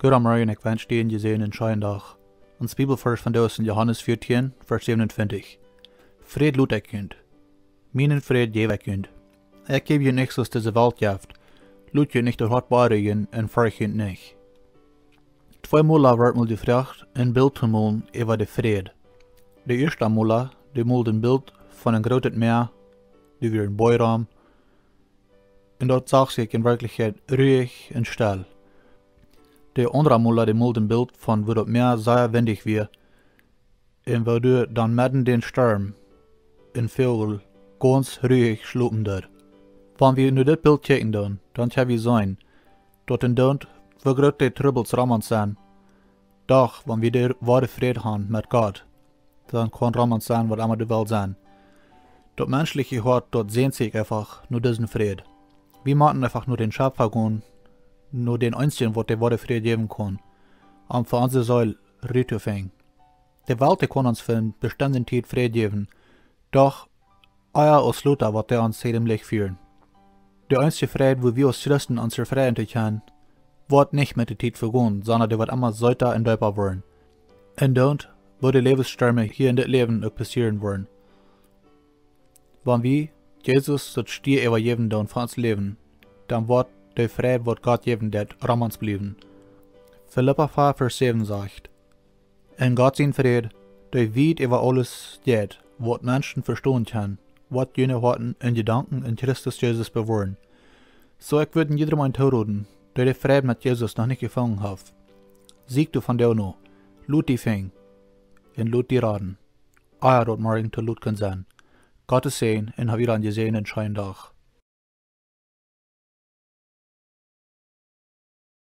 Goedemorgen, ik wens je gezien en schijndag. Ons Bibelvers van in Johannes 14, vers 27. Fräd lut ik junt. Mienen Fräd jeft ik junt. Ik geef je nichts aus deze Welt jeft. Lut je nicht Hoat beorrujen en fercht nich. Tweemaal werd mul de fercht een beeld gemaakt over de Fräd. De eerste mul die mul een beeld van een groot meer, die weer een boeiraam. En dat zag zich in werkelijkheid ruhig en stil. De andere mul die mul een beeld van waar het meer zeer windig weer. En waardoor dan midden den storm een vogel ganz ruhig slopen der. Wanneer we nu dit beeld kijken dan gaan we zien dat in dat we grote troubles rammen zijn. Doch, wanneer we de ware vrede gaan met God, dan kan rammen zijn wat allemaal de wil zijn. Dat menschliche Hoat, dat sehnt sich einfach nur diesen Fräd. Wir machen einfach nur den Schöpfer gehen, nur den einzigen, was der wahre Friede geben kann, um für unsere Seele Ruhe zu finden. Die Welt kann uns für eine bestimmte Zeit Friede geben, doch euer aus Luther wird der uns sedemlich führen. Der einzige Friede, wo wir als Christen unsere Friede können, wird nicht mit der Zeit vergehen, sondern der wird immer säuter und däuper werden. Und dann, wo die Lebensstürme hier in das Leben auch passieren werden. Wenn wir Jesus das Stier übergeben und für uns leben, dann wird der Friede, was Gott geben wird, uns bleiben. Philippa 4, Vers 7 sagt, in Gott sein Friede, der weit über alles geht, was Menschen verstehen können, was jene Worten in Gedanken in Christus Jesus bewahren. So ich würde jedermann zurufen, der den Friede mit Jesus noch nicht gefangen hat. Sieg du von der noch, lud die Fing, und lud die Raden. Euer dort morgen zu lud kann sein. Gottes Segen und hab wieder einen gesehenen Scheindach.